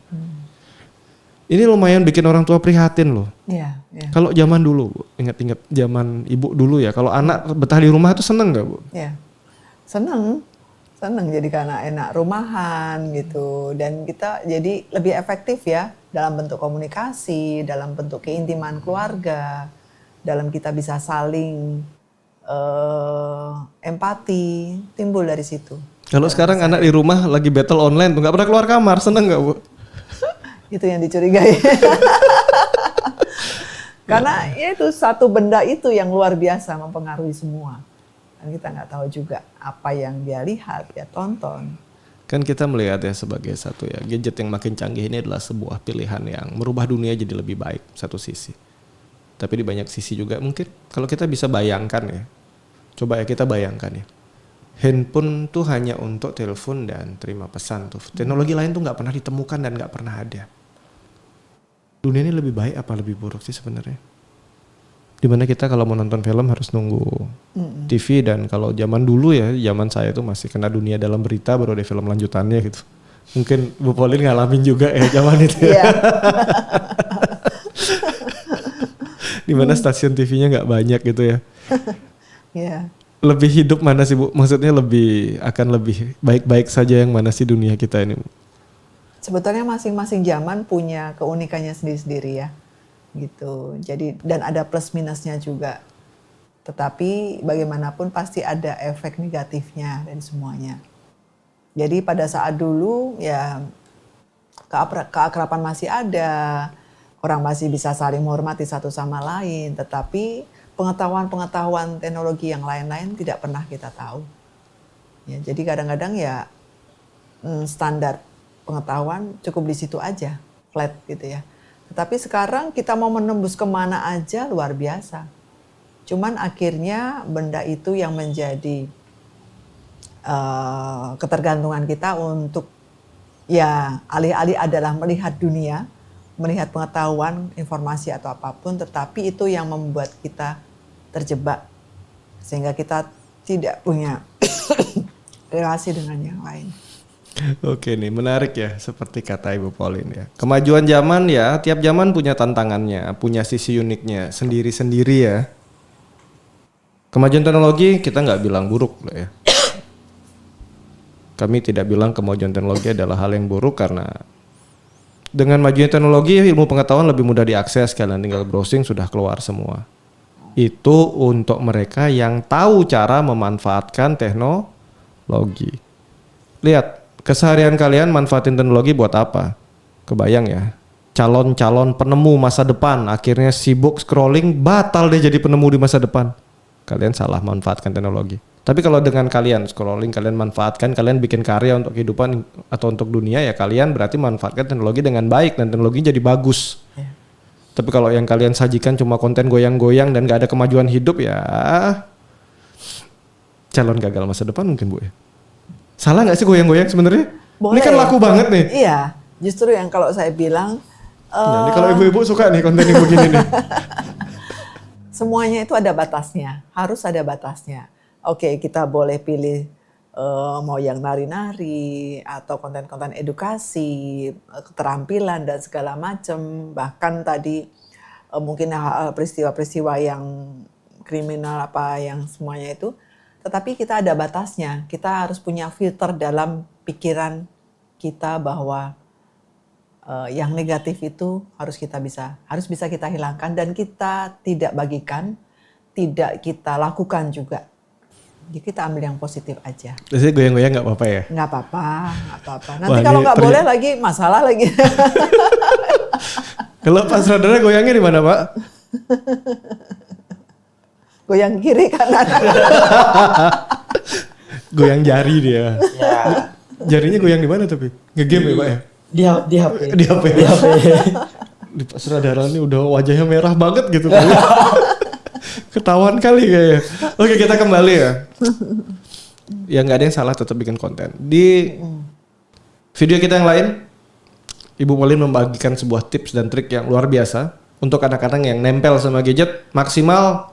Ini lumayan bikin orang tua prihatin loh. Iya, iya. Kalau zaman dulu, Bu, ingat-ingat zaman ibu dulu ya, kalau anak betah di rumah tuh seneng nggak Bu? Iya. Seneng jadi karena enak rumahan gitu dan kita jadi lebih efektif ya dalam bentuk komunikasi, dalam bentuk keintiman keluarga, dalam kita bisa saling empati timbul dari situ. Kalau sekarang anak di rumah lagi battle online tuh nggak pernah keluar kamar, seneng nggak Bu? Itu yang dicurigai. Karena ya itu satu benda itu yang luar biasa mempengaruhi semua. Dan kita nggak tahu juga apa yang dia lihat, dia tonton. Kan kita melihat ya sebagai satu ya gadget yang makin canggih ini adalah sebuah pilihan yang merubah dunia jadi lebih baik satu sisi. Tapi di banyak sisi juga mungkin kalau kita bisa bayangkan ya. Coba ya kita bayangkan ya. Handphone tuh hanya untuk telepon dan terima pesan tuh. Teknologi lain tuh nggak pernah ditemukan dan nggak pernah ada. Dunia ini lebih baik apa lebih buruk sih sebenarnya? Dimana kita kalau mau nonton film harus nunggu TV dan kalau zaman dulu ya, zaman saya tuh masih kena dunia dalam berita baru ada film lanjutannya gitu. Mungkin Bu Pauline ngalamin juga ya zaman itu. Iya. Dimana stasiun TV-nya nggak banyak gitu ya. Iya. Lebih hidup mana sih Bu? Maksudnya akan lebih baik-baik saja yang mana sih dunia kita ini Bu? Sebetulnya masing-masing zaman punya keunikannya sendiri-sendiri ya. Gitu. Jadi dan ada plus minusnya juga. Tetapi bagaimanapun pasti ada efek negatifnya dari semuanya. Jadi pada saat dulu ya keakraban masih ada, orang masih bisa saling menghormati satu sama lain, tetapi pengetahuan teknologi yang lain-lain tidak pernah kita tahu. Ya, jadi kadang-kadang ya standar pengetahuan cukup di situ aja, flat gitu ya. Tetapi sekarang kita mau menembus kemana aja luar biasa. Cuman akhirnya benda itu yang menjadi ketergantungan kita untuk ya alih-alih adalah melihat dunia, melihat pengetahuan, informasi atau apapun, tetapi itu yang membuat kita terjebak sehingga kita tidak punya relasi dengan yang lain. Oke nih, menarik ya seperti kata Ibu Pauline ya. Kemajuan zaman ya, tiap zaman punya tantangannya, punya sisi uniknya sendiri-sendiri ya. Kemajuan teknologi kita nggak bilang buruk lah ya. Kami tidak bilang kemajuan teknologi adalah hal yang buruk karena dengan majunya teknologi ilmu pengetahuan lebih mudah diakses, kalian tinggal browsing sudah keluar semua. Itu untuk mereka yang tahu cara memanfaatkan teknologi. Lihat, keseharian kalian manfaatin teknologi buat apa? Kebayang ya, calon-calon penemu masa depan akhirnya sibuk scrolling, batal deh jadi penemu di masa depan. Kalian salah manfaatkan teknologi. Tapi kalau dengan kalian scrolling, kalian manfaatkan, kalian bikin karya untuk kehidupan atau untuk dunia, ya kalian berarti manfaatkan teknologi dengan baik dan teknologi jadi bagus. Ya. Tapi kalau yang kalian sajikan cuma konten goyang-goyang dan gak ada kemajuan hidup, ya calon gagal masa depan mungkin, Bu ya. Salah gak sih goyang-goyang sebenarnya? Ini kan laku banget nih. Iya, justru yang kalau saya bilang. Nah, ini kalau ibu-ibu suka nih konten yang begini nih. Semuanya itu ada batasnya, harus ada batasnya. Oke, kita boleh pilih mau yang nari-nari atau konten-konten edukasi, keterampilan dan segala macam. Bahkan tadi mungkin peristiwa-peristiwa yang kriminal apa yang semuanya itu. Tetapi kita ada batasnya. Kita harus punya filter dalam pikiran kita bahwa yang negatif itu harus bisa kita hilangkan dan kita tidak bagikan, tidak kita lakukan juga. Jadi kita ambil yang positif aja. Jadi goyang-goyang nggak apa-apa ya? Nggak apa-apa. Nanti kalau nggak boleh lagi masalah lagi. Kalau Pak Saudara goyangnya di mana, Pak? Goyang kiri kanan. Goyang jari dia. Ya. Jarinya goyang di mana tapi? Nge-game ya, Pak ya? Di HP. Di HP. Di Pak Saudara ini udah wajahnya merah banget gitu. Ketahuan kali kayaknya. Oke, kita kembali ya. Ya nggak ada yang salah, tetap bikin konten. Di video kita yang lain, Ibu Pauline membagikan sebuah tips dan trik yang luar biasa untuk anak-anak yang nempel sama gadget maksimal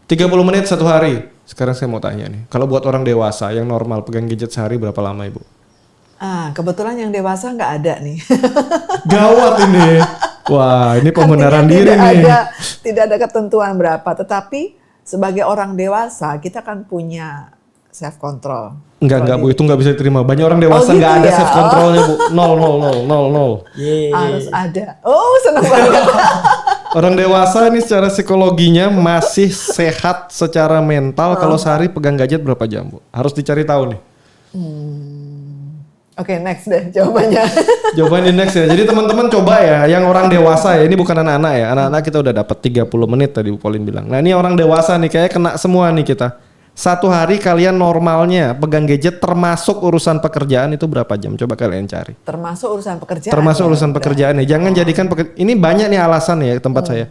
30 menit satu hari. Sekarang saya mau tanya nih, kalau buat orang dewasa yang normal pegang gadget sehari berapa lama, Ibu? Kebetulan yang dewasa nggak ada nih. Gawat ini. Wah, ini pembenaran diri nih. Tidak ada ketentuan berapa, tetapi sebagai orang dewasa kita kan punya self control. Enggak Bu, itu nggak bisa diterima. Banyak orang dewasa nggak ada self controlnya, Bu. 0. Harus ada. Oh, senang banget. Orang dewasa ini secara psikologinya masih sehat secara mental kalau sehari pegang gadget berapa jam, Bu? Harus dicari tahu nih. Oke, next deh jawabannya. Jawabannya next ya. Jadi teman-teman coba ya, yang orang dewasa ya, ini bukan anak-anak ya. Anak-anak kita udah dapat 30 menit tadi Bu Pauline bilang. Nah, ini orang dewasa nih kayak kena semua nih kita. Satu hari kalian normalnya pegang gadget termasuk urusan pekerjaan itu berapa jam? Coba kalian cari. Termasuk urusan pekerjaan. Termasuk urusan pekerjaan ya. Jangan jadikan ini banyak nih alasan ya tempat saya.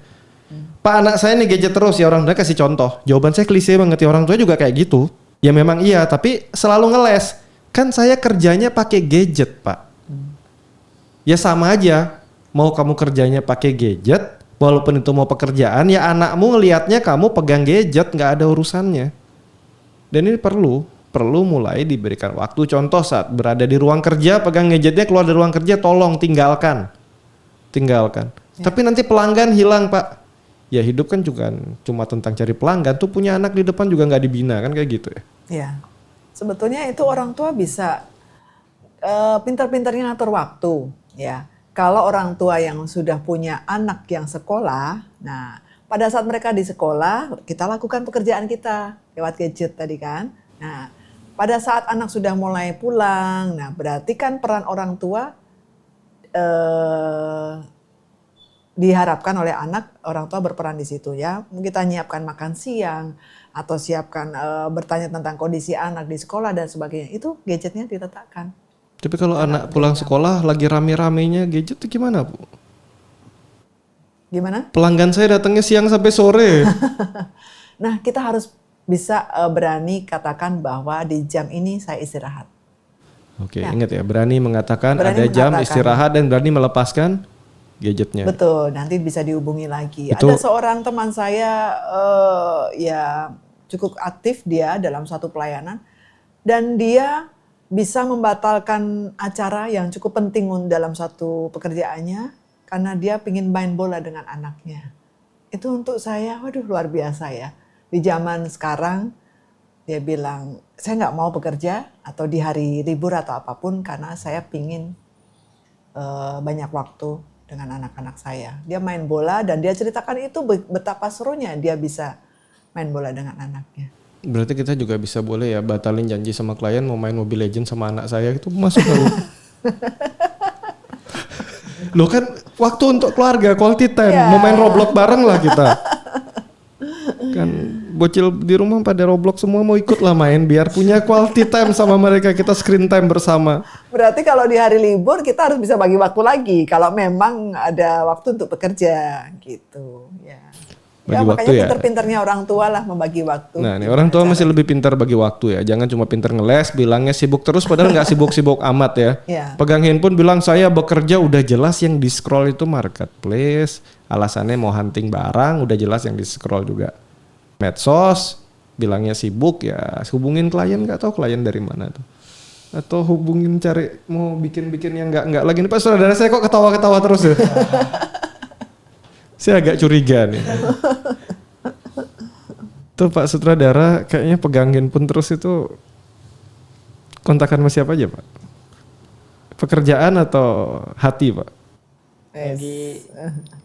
Pak, anak saya nih gadget terus ya, orang tua kasih contoh. Jawaban saya klise banget ya, orang tua juga kayak gitu. Ya memang iya, tapi selalu ngeles. Kan saya kerjanya pakai gadget, Pak. Ya sama aja. Mau kamu kerjanya pakai gadget, walaupun itu mau pekerjaan, ya anakmu ngelihatnya kamu pegang gadget, nggak ada urusannya. Dan ini perlu mulai diberikan waktu. Contoh saat berada di ruang kerja, pegang gadgetnya, keluar dari ruang kerja, tolong tinggalkan. Ya. Tapi nanti pelanggan hilang, Pak. Ya hidup kan juga cuma tentang cari pelanggan. Tuh punya anak di depan juga nggak dibina, kan kayak gitu ya. Iya. Sebetulnya itu orang tua bisa pintar-pintarnya ngatur waktu, ya. Kalau orang tua yang sudah punya anak yang sekolah, nah pada saat mereka di sekolah kita lakukan pekerjaan kita lewat gadget tadi kan. Nah pada saat anak sudah mulai pulang, nah berarti kan peran orang tua diharapkan oleh anak, orang tua berperan di situ ya. Kita nyiapkan makan siang atau siapkan bertanya tentang kondisi anak di sekolah dan sebagainya. Itu gadgetnya diletakkan. Tapi kalau anak pulang sekolah lagi rame-ramenya gadget itu gimana, Bu? Gimana? Pelanggan saya datangnya siang sampai sore. Nah, kita harus bisa berani katakan bahwa di jam ini saya istirahat. Oke, ingat ya, berani mengatakan Berani ada jam mengatakan. istirahat dan berani melepaskan gadgetnya. Betul, nanti bisa dihubungi lagi. Itu- Ada seorang teman saya ya cukup aktif dia dalam satu pelayanan dan dia bisa membatalkan acara yang cukup penting dalam satu pekerjaannya karena dia ingin main bola dengan anaknya. Itu untuk saya, waduh luar biasa ya. Di zaman sekarang dia bilang, saya nggak mau bekerja atau di hari libur atau apapun karena saya pingin banyak waktu dengan anak-anak saya. Dia main bola dan dia ceritakan itu betapa serunya dia bisa main bola dengan anaknya. Berarti kita juga bisa boleh ya batalin janji sama klien mau main Mobile Legends sama anak saya itu masuk kan? Loh kan waktu untuk keluarga, quality time, Ya. mau main Roblox bareng lah kita. Kan bocil di rumah pada Roblox semua mau ikut lah main biar punya quality time sama mereka, kita screen time bersama. Berarti kalau di hari libur kita harus bisa bagi waktu lagi kalau memang ada waktu untuk bekerja gitu ya. Bagi waktu makanya ya. pinter-pinternya orang tua lah membagi waktu. Nah, nih orang tua masih lebih pintar bagi waktu ya. Jangan cuma pintar ngeles, bilangnya sibuk terus padahal nggak sibuk-sibuk amat ya. Ya. Pegang handphone bilang saya bekerja, udah jelas yang di scroll itu marketplace. Alasannya mau hunting barang, udah jelas yang di scroll juga. Medsos, bilangnya sibuk ya. Hubungin klien, nggak tahu klien dari mana tuh. Atau hubungin cari mau bikin-bikin yang nggak lagi nih Pak, saudara saya kok ketawa-ketawa terus ya. Saya agak curiga nih. Tuh Pak Sutradara kayaknya pegang handphone terus itu kontakan sama siapa aja Pak? Pekerjaan atau hati Pak? Lagi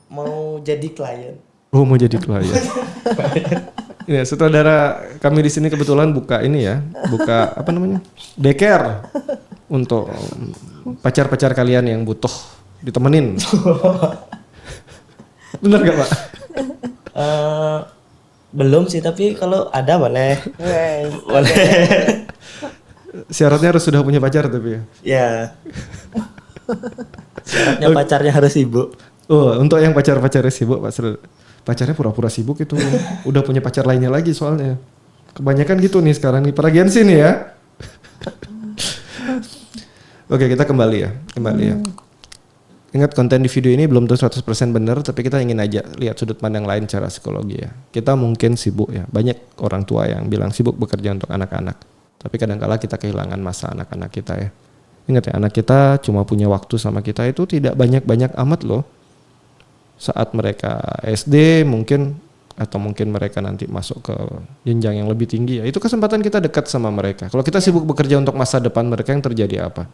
mau jadi klien. Oh mau jadi klien. Ini Sutradara kami di sini kebetulan buka ini ya, buka apa namanya? Daycare untuk pacar-pacar kalian yang butuh ditemenin. Bener gak Pak? Belum sih, tapi kalau ada boleh. Wes. Boleh. Syaratnya harus sudah punya pacar tapi ya. Ya. Syaratnya pacarnya harus sibuk. Oh, untuk yang pacarnya sibuk, pacarnya pura-pura sibuk itu udah punya pacar lainnya lagi soalnya. Kebanyakan gitu nih sekarang nih, para Gen Z nih ya. Oke, kita kembali ya. Ingat konten di video ini belum tentu 100% benar, tapi kita ingin aja lihat sudut pandang lain secara psikologi ya. Kita mungkin sibuk ya, banyak orang tua yang bilang sibuk bekerja untuk anak-anak. Tapi kadang-kala kita kehilangan masa anak-anak kita ya. Ingat ya, anak kita cuma punya waktu sama kita itu tidak banyak-banyak amat loh. Saat mereka SD mungkin, atau mungkin mereka nanti masuk ke jenjang yang lebih tinggi ya. Itu kesempatan kita dekat sama mereka. Kalau kita sibuk bekerja untuk masa depan mereka, yang terjadi apa?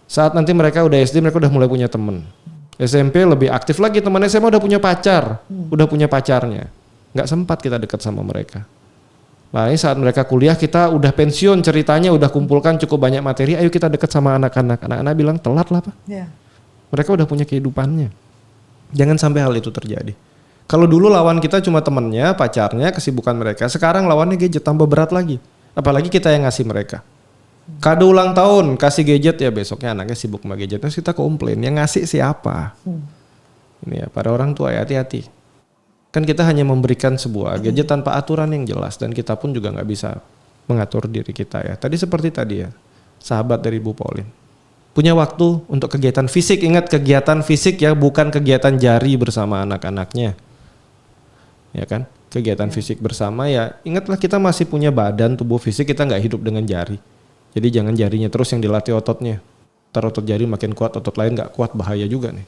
Saat nanti mereka udah SD, mereka udah mulai punya temen. SMP lebih aktif lagi, teman SMA udah punya pacar, udah punya pacarnya. Nggak sempat kita dekat sama mereka. Nah ini saat mereka kuliah, kita udah pensiun ceritanya, udah kumpulkan cukup banyak materi, ayo kita dekat sama anak-anak. Anak-anak bilang telat lah Pak. Ya. Mereka udah punya kehidupannya. Jangan sampai hal itu terjadi. Kalau dulu lawan kita cuma temennya, pacarnya, kesibukan mereka. Sekarang lawannya gadget, tambah berat lagi. Apalagi kita yang ngasih mereka. Kado ulang tahun, kasih gadget ya, besoknya anaknya sibuk sama gadget. Terus kita komplain, yang ngasih siapa? Ini ya, para orang tua ya hati-hati. Kan kita hanya memberikan sebuah gadget tanpa aturan yang jelas. Dan kita pun juga nggak bisa mengatur diri kita ya. Tadi seperti tadi ya, sahabat dari Bu Pauline. Punya waktu untuk kegiatan fisik. Ingat kegiatan fisik ya, bukan kegiatan jari bersama anak-anaknya. Ya kan? Kegiatan fisik bersama ya, ingatlah kita masih punya badan, tubuh fisik, kita nggak hidup dengan jari. Jadi jangan jarinya terus yang dilatih ototnya. Ntar otot jari makin kuat, otot lain nggak kuat, bahaya juga nih.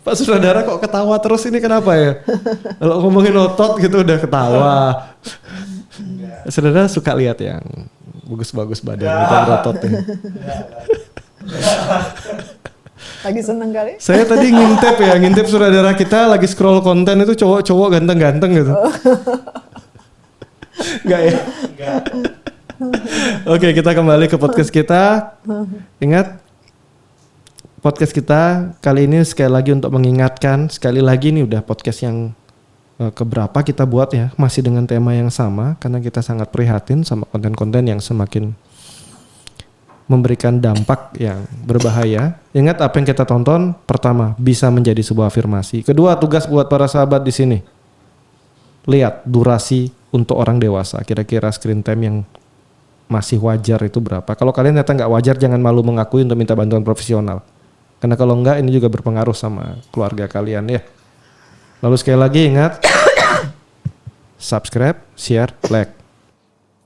Pak Sutradara kok ketawa terus ini kenapa ya? Kalau ngomongin otot gitu udah ketawa. Saudara suka lihat yang bagus-bagus badan, bukan ototnya. Lagi seneng kali? Saya tadi ngintip saudara kita lagi scroll konten itu cowok-cowok ganteng-ganteng gitu. Enggak ya? Oke, kita kembali ke podcast kita. Ingat, podcast kita kali ini sekali lagi untuk mengingatkan, sekali lagi ini udah podcast yang keberapa kita buat ya, masih dengan tema yang sama karena kita sangat prihatin sama konten-konten yang semakin memberikan dampak yang berbahaya. Ingat apa yang kita tonton, pertama bisa menjadi sebuah afirmasi. Kedua, tugas buat para sahabat di sini. Lihat durasi untuk orang dewasa, kira-kira screen time yang masih wajar itu berapa. Kalau kalian ternyata nggak wajar, jangan malu mengakui untuk minta bantuan profesional. Karena kalau enggak, ini juga berpengaruh sama keluarga kalian ya. Lalu sekali lagi ingat, subscribe, share, like.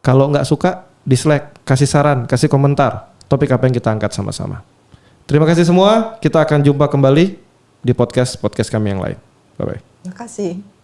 Kalau nggak suka, dislike, kasih saran, kasih komentar. Topik apa yang kita angkat sama-sama. Terima kasih semua, kita akan jumpa kembali di podcast kami yang lain. Bye-bye. Terima kasih.